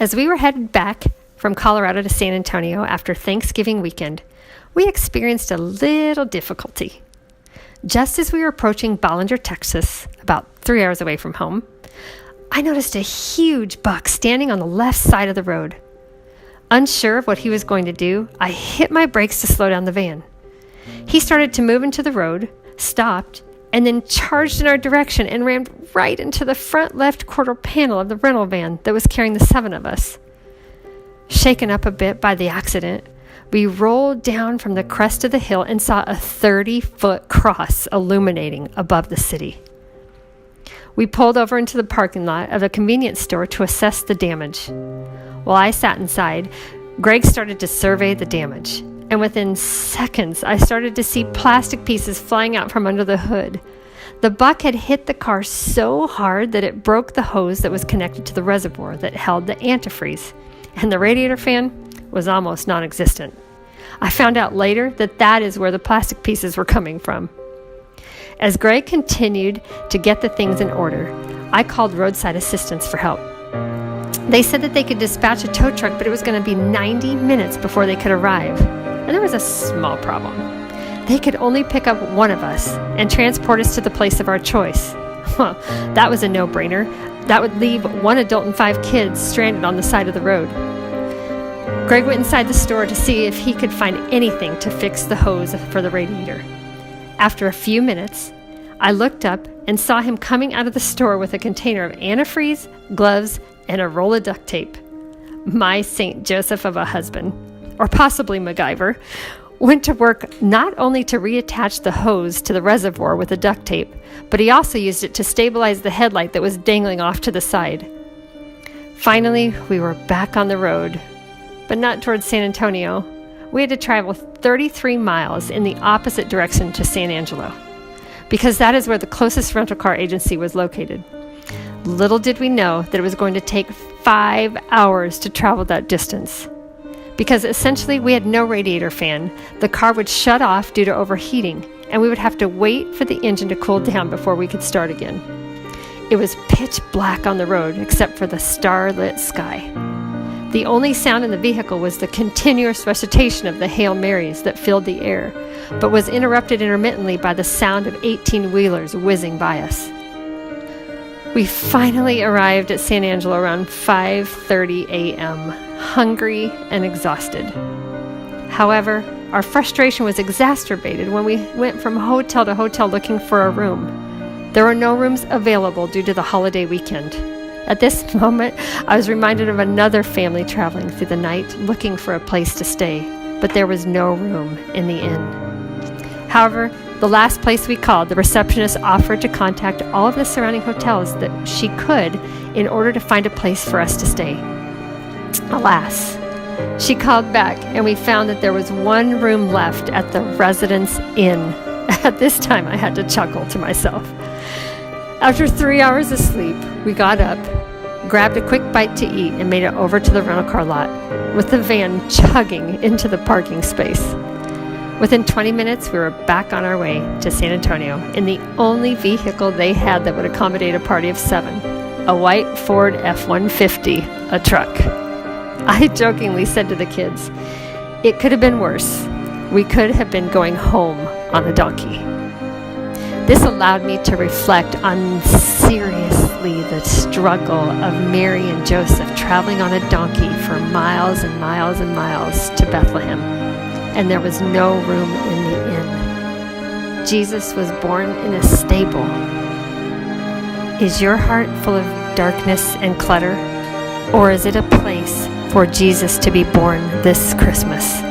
As we were headed back from Colorado to San Antonio after Thanksgiving weekend, we experienced a little difficulty. Just as we were approaching Bollinger, Texas, about 3 hours away from home, I noticed a huge buck standing on the left side of the road. Unsure of what he was going to do, I hit my brakes to slow down the van. He started to move into the road, stopped, and then charged in our direction and rammed right into the front left quarter panel of the rental van that was carrying the 7 of us. Shaken up a bit by the accident, we rolled down from the crest of the hill and saw a 30-foot cross illuminating above the city. We pulled over into the parking lot of a convenience store to assess the damage. While I sat inside, Greg started to survey the damage, and within seconds, I started to see plastic pieces flying out from under the hood. The buck had hit the car so hard that it broke the hose that was connected to the reservoir that held the antifreeze, and the radiator fan was almost non-existent. I found out later that that is where the plastic pieces were coming from. As Greg continued to get the things in order, I called Roadside Assistance for help. They said that they could dispatch a tow truck, but it was going to be 90 minutes before they could arrive. And there was a small problem. They could only pick up one of us and transport us to the place of our choice. Well, that was a no-brainer. That would leave 1 adult and 5 kids stranded on the side of the road. Greg went inside the store to see if he could find anything to fix the hose for the radiator. After a few minutes, I looked up and saw him coming out of the store with a container of antifreeze, gloves, and a roll of duct tape. My St. Joseph of a husband, or possibly MacGyver, went to work not only to reattach the hose to the reservoir with the duct tape, but he also used it to stabilize the headlight that was dangling off to the side. Finally, we were back on the road, but not towards San Antonio. We had to travel 33 miles in the opposite direction to San Angelo, because that is where the closest rental car agency was located. Little did we know that it was going to take 5 hours to travel that distance. Because essentially we had no radiator fan, the car would shut off due to overheating, and we would have to wait for the engine to cool down before we could start again. It was pitch black on the road except for the starlit sky. The only sound in the vehicle was the continuous recitation of the Hail Marys that filled the air, but was interrupted intermittently by the sound of 18-wheelers whizzing by us. We finally arrived at San Angelo around 5:30 a.m., hungry and exhausted. However, our frustration was exacerbated when we went from hotel to hotel looking for a room. There were no rooms available due to the holiday weekend. At this moment, I was reminded of another family traveling through the night looking for a place to stay, but there was no room in the inn. However, the last place we called, the receptionist offered to contact all of the surrounding hotels that she could in order to find a place for us to stay. Alas, she called back and we found that there was 1 room left at the Residence Inn. At this time, I had to chuckle to myself. After 3 hours of sleep, we got up, grabbed a quick bite to eat, and made it over to the rental car lot, with the van chugging into the parking space. Within 20 minutes, we were back on our way to San Antonio in the only vehicle they had that would accommodate a party of 7, a white Ford F-150, a truck. I jokingly said to the kids, it could have been worse. We could have been going home on a donkey. This allowed me to reflect on seriously the struggle of Mary and Joseph traveling on a donkey for miles and miles and miles to Bethlehem, and there was no room in the inn. Jesus was born in a stable. Is your heart full of darkness and clutter, or is it a place for Jesus to be born this Christmas?